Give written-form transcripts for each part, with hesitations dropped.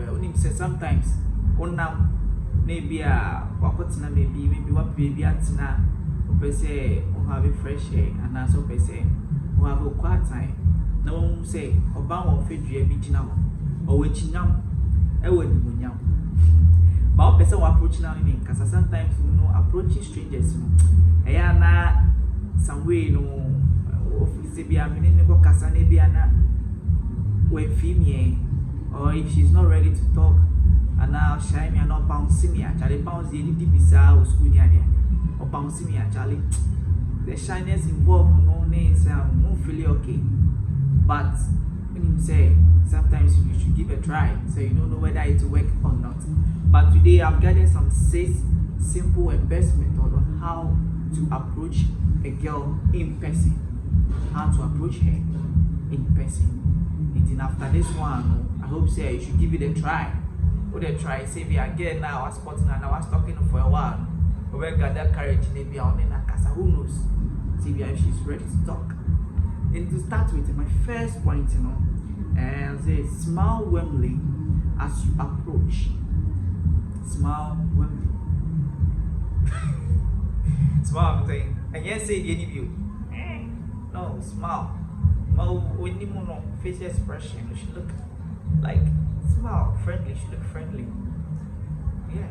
well. When say sometimes on now maybe wakotina maybe what baby atina ope say o have a fresh air and as ope say o have a quiet time. Na won say oba won fedua bi gina ho o wechinyam e wani munyam. But person who approach now in because sometimes approaching strangers na some way office be a minute ko kasa na be na we female or if she's not ready to talk and now shy me and not bounce me actually bounce the bisa or school near or bounce me actually the shyness involved no names won't feel okay. But when him say sometimes you should give a try, so you don't know whether it will work or not. But today I've gathered some 6 simple and best methods on how to approach a girl in person. How to approach her in person. And after this one, I hope say you should give it a try. What a try, say we again now I was spotting and I was talking for a while. But we got that courage maybe on in a casa, who knows? See if she's ready to talk. And to start with, my first point, and say smile warmly as you approach. Smile warmly. Smile, I'm saying. And yes, say any of you. No, smile. When you know facial expression, you should look like smile, friendly. You should look friendly. Yeah.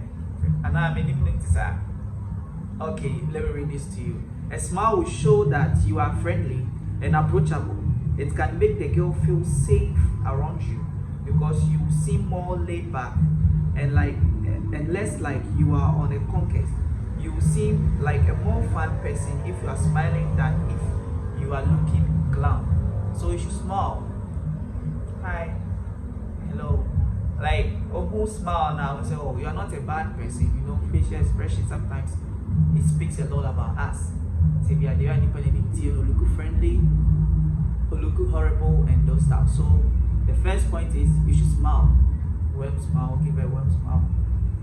And I'm in to say. Okay, let me read this to you. A smile will show that you are friendly and approachable. It can make the girl feel safe around you because you seem more laid back and less like you are on a conquest. You seem like a more fun person if you are smiling than if you are looking glum. So you should smile. Hi, hello. Like who smile now and say, oh, you are not a bad person. Facial expression sometimes it speaks a lot about us. Say we are there independent, look friendly, or look horrible, and those stuff. So the first point is you should smile. Warm smile, give a warm smile,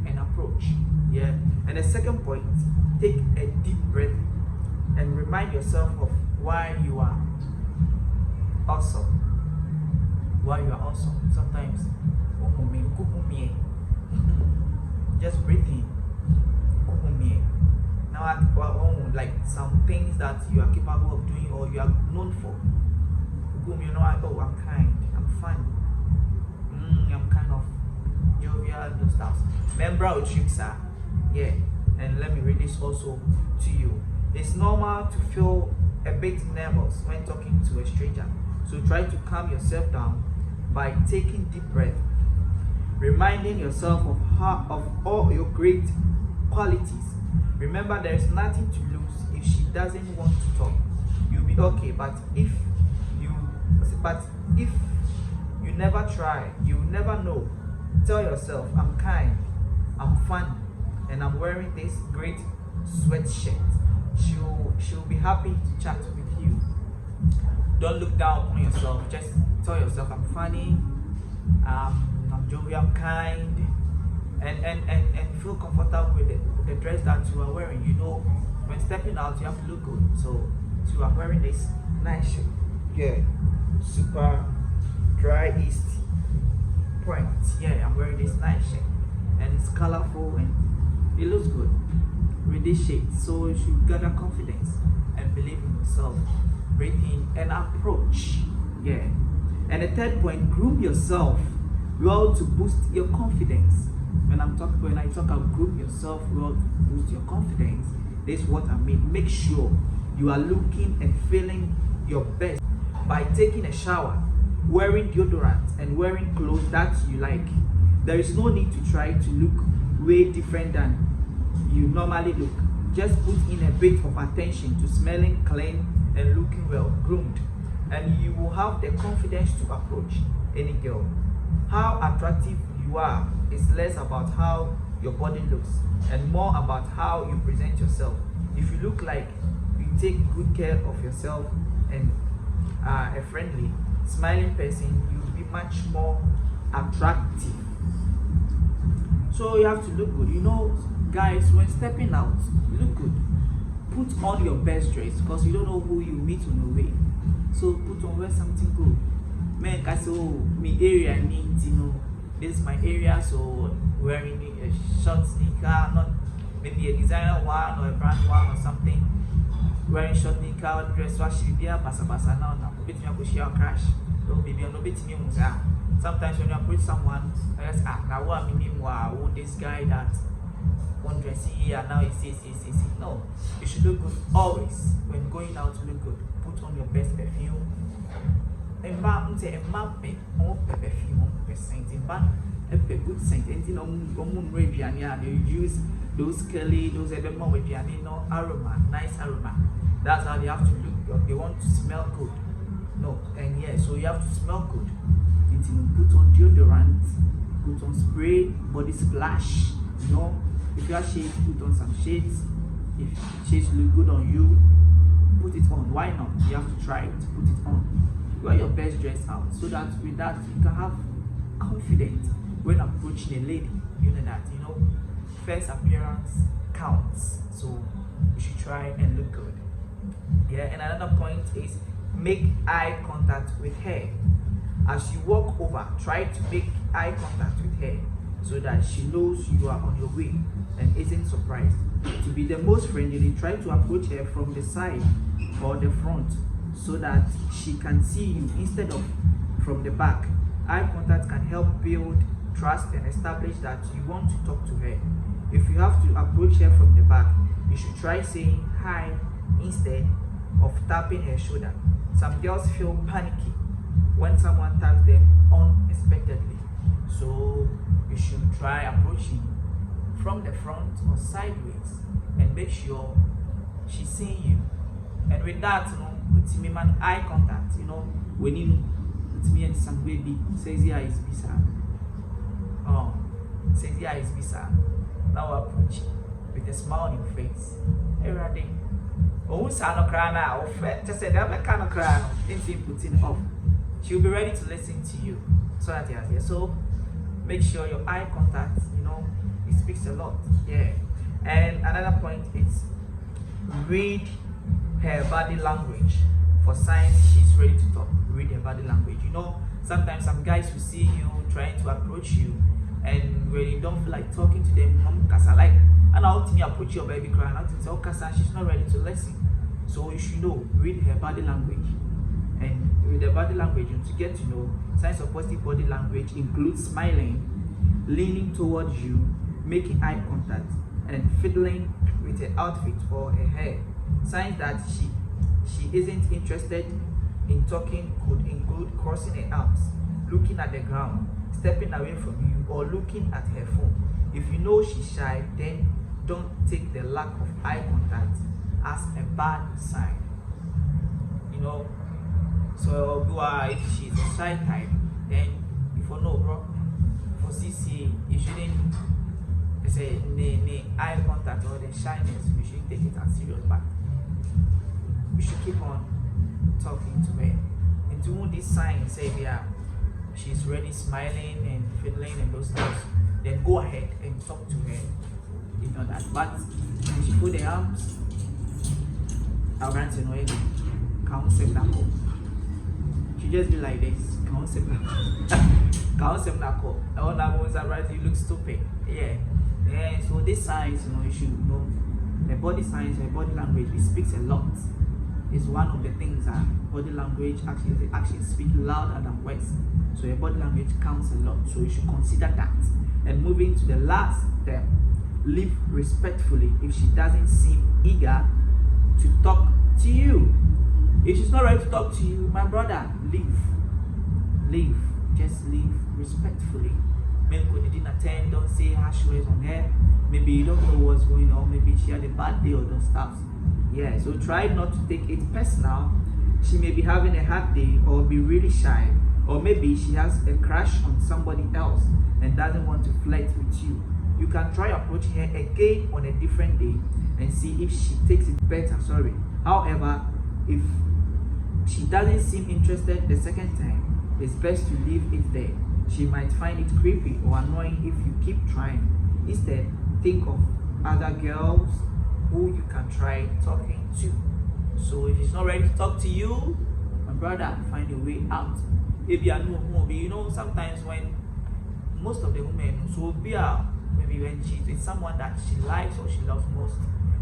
and approach. Yeah. And the second point, take a deep breath and remind yourself of why you are awesome. Why you are awesome. Sometimes just breathe in. Now, like some things that you are capable of doing or you are known for. Oh, I'm kind, I'm fun, I'm kind of jovial and those stuff. Remember our tricks are, yeah. And let me read this also to you. It's normal to feel a bit nervous when talking to a stranger. So try to calm yourself down by taking deep breath, reminding yourself of all your great qualities. Remember, there is nothing to lose if she doesn't want to talk. You'll be okay. But if you never try, you'll never know. Tell yourself, I'm kind, I'm fun, and I'm wearing this great sweatshirt. She'll be happy to chat with you. Don't look down on yourself. Just tell yourself, I'm funny, I'm jovial, I'm kind, and feel comfortable with the dress that you are wearing. When stepping out, you have to look good. So you are wearing this nice shirt. Yeah, super dry east print. Yeah, I'm wearing this nice shirt, and it's colorful and it looks good with this shade. So you should gather confidence and believe in yourself. Breathe in and approach. Yeah. And the third point, groom yourself well to boost your confidence. When I talk about groom yourself well to boost your confidence, this is what I mean. Make sure you are looking and feeling your best by taking a shower, wearing deodorant, and wearing clothes that you like. There is no need to try to look way different than you normally look. Just put in a bit of attention to smelling clean and looking well groomed, and you will have the confidence to approach any girl. How attractive you are is less about how your body looks and more about how you present yourself. If you look like you take good care of yourself and are a friendly, smiling person, you'll be much more attractive. So you have to look good. Guys, when stepping out, look good. Put on your best dress because you don't know who you meet on the way. So wear something good. Men can say, oh, me area needs, this is my area, so wearing a short sneaker, not maybe a designer one or a brand one or something. Wearing short sneaker, dress wash, be a basa now, bit me a share crash. No, maybe no bit me. Sometimes when you approach someone, I just now what I mean, wow, this guy that one dress here now he says. No, you should look good always. When going out, to look good. Put on your best perfume. A perfume, scent, a good scent. And you know, they use those curly, those more with no aroma, nice aroma. That's how they have to look. They want to smell good. No, and yeah, so you have to smell good. Put on deodorant, put on spray, body splash. You know, if you have shades, put on some shades. If shades look good on you, put it on. Why not? You have to try it. Put it on. Wear your best dress out, so that with that you can have confidence when approaching a lady. You know that, you know, first appearance counts, so you should try and look good. Yeah, and another point is make eye contact with her. As you walk over, try to make eye contact with her so that she knows you are on your way and isn't surprised. To be the most friendly, try to approach her from the side or the front so that she can see you instead of from the back. Eye contact can help build trust and establish that you want to talk to her. If you have to approach her from the back, you should try saying hi instead of tapping her shoulder. Some girls feel panicky when someone taps them unexpectedly, so you should try approaching from the front or sideways and make sure she's seeing you. And with that, you know, put me man eye contact. You know, when you put me in some baby says yeah is bisa. Oh, says yeah is bisa. Now approach with a smile on your face. Hey, ready? Oh, no cry now. Just say that kind of cry. Anything putting off. She'll be ready to listen to you. So that yeah. So make sure your eye contact, you know, it speaks a lot. Yeah. And another point is read her body language for signs she's ready to talk. Read her body language. You know, sometimes some guys will see you trying to approach you, and when you don't feel like talking to them, like, and I'll tell me approach your baby crying, I'll tell you, she's not ready to listen. So you should know, read her body language. And with the body language, to get to know, signs of positive body language include smiling, leaning towards you, making eye contact, and fiddling with her outfit or her hair. Signs that she isn't interested in talking could include crossing her arms, looking at the ground, stepping away from you, or looking at her phone. If you know she's shy, then don't take the lack of eye contact as a bad sign. You know, so if she's a shy type, then if you know, bro, for CC, you shouldn't say the eye contact or the shyness. You should take it as serious, but we should keep on talking to her. And to these signs say yeah, she's ready, smiling and fiddling and those things, then go ahead and talk to her. You know that. But when she put the arms, I'll grant you no can't say that. She just be like this. Can't say that. Can't say that. All that was right. You look stupid. Yeah. Yeah. So these signs, you know, you should know. The body signs, her body language, it speaks a lot. It's one of the things that body language actually speak louder than words. So your body language counts a lot. So you should consider that. And moving to the last step, live respectfully if she doesn't seem eager to talk to you. If she's not ready to talk to you, my brother, leave. Leave. Just leave respectfully. Maybe you didn't attend, don't say harsh words on her. Maybe you don't know what's going on. Maybe she had a bad day or those stuff. Yeah, so try not to take it personal. She may be having a hard day or be really shy. Or maybe she has a crush on somebody else and doesn't want to flirt with you. You can try approach her again on a different day and see if she takes it better. However, if she doesn't seem interested the second time, it's best to leave it there. She might find it creepy or annoying if you keep trying. Instead, think of other girls who you can try talking to. So if she's not ready to talk to you, my brother, find a way out. If you are no, you know, sometimes when most of the women, so be maybe when she's with someone that she likes or she loves most,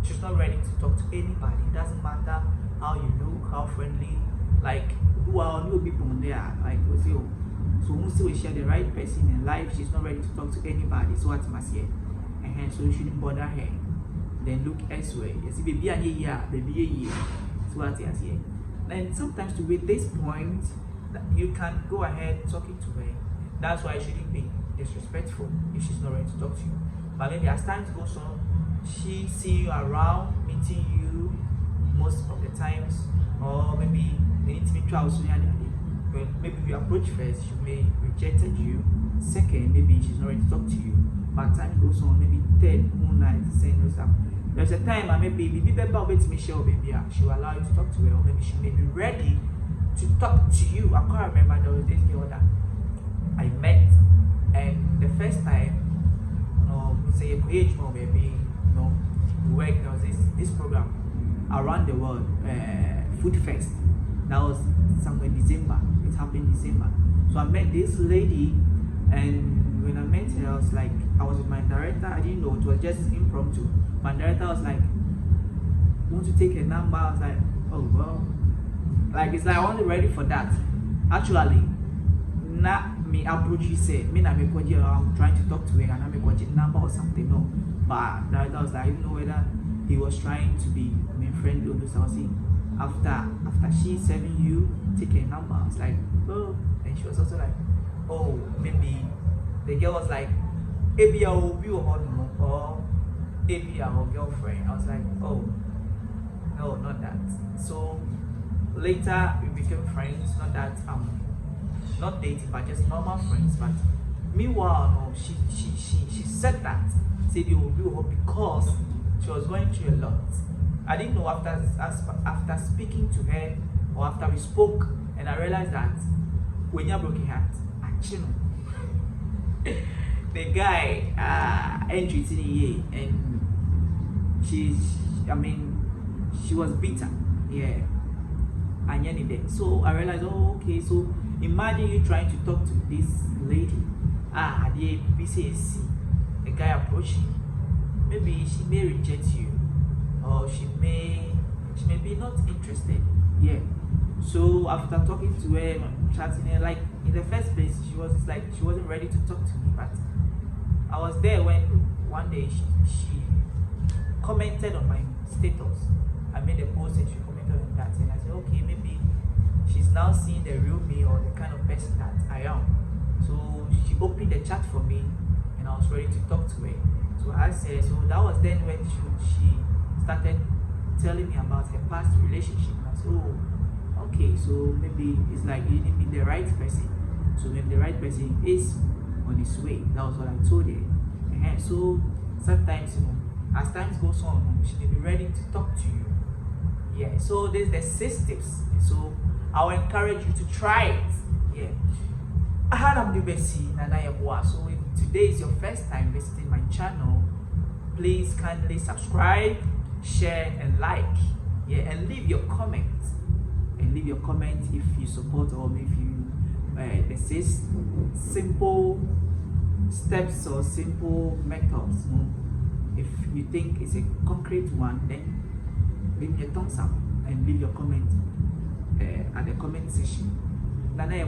she's not ready to talk to anybody. It doesn't matter how you look, how friendly, like who are new people there, like we say, so once we share the right person in life, she's not ready to talk to anybody. So what must say, and so you shouldn't bother her. Then look elsewhere. You see, baby, a year, baby, a year. So what I say. And sometimes to reach this point, you can go ahead talking to her. That's why you shouldn't be disrespectful if she's not ready to talk to you. But maybe as time goes on, she see you around, meeting you most of the times, or maybe they need to be troublesome. Well, maybe you approach first, she may rejected you. Second, maybe she's not ready to talk to you. But time goes on, maybe third, one night, saying stuff. There's a time I maybe better wait to me share baby, she will allow you to talk to her, or maybe she may be ready to talk to you. I can't remember, there was this girl that I met, and the first time, say a age more baby, we worked. There was this program around the world, Food Fest. That was somewhere in December. It happened in December. So I met this lady, and when I met her, I was like, I was with my director. I didn't know, it was just impromptu. My director was like, want to take a number? I was like, oh well, like it's like I wasn't ready for that. Actually, not me approach you say me na me I'm trying to talk to her and I make a number or something. No, but director was like, I don't know whether he was trying to be friendly or do something. After she serving you, take a number. I was like, oh, and she was also like, oh, maybe the girl was like, maybe I will be or maybe our girlfriend. I was like, oh, no, not that. So later we became friends. Not that not dating, but just normal friends. But meanwhile, no, she said that, said you will be with her because she was going through a lot. I didn't know after speaking to her or after we spoke, and I realized that when you're broken heart, actually, the guy entered in and she was bitter, yeah, and then so I realized, oh, okay, so imagine you trying to talk to this lady, the BCAC, the guy approaching, maybe she may reject you, or she may be not interested, yeah. So after talking to her and chatting her, like in the first place, she wasn't ready to talk to me, but I was there when one day she commented on my status. I made a post and she commented on that, and I said, okay, maybe she's now seeing the real me or the kind of person that I am. So she opened the chat for me, and I was ready to talk to her. So I said, so that was then when she started telling me about her past relationship. And I said, oh, okay, so maybe it's like you didn't meet the right person. So maybe the right person is on his way. That was what I told her. And so sometimes, as time goes on, she may be ready to talk to you. Yeah, so there's the 6 tips. So I will encourage you to try it. Yeah. So if today is your first time visiting my channel, please kindly subscribe, share, and like. Yeah, and leave your comments. And leave your comments if you support or if you assist simple steps or simple methods. If you think it's a concrete one, then leave me a thumbs up and leave your comment at the comment section. Nana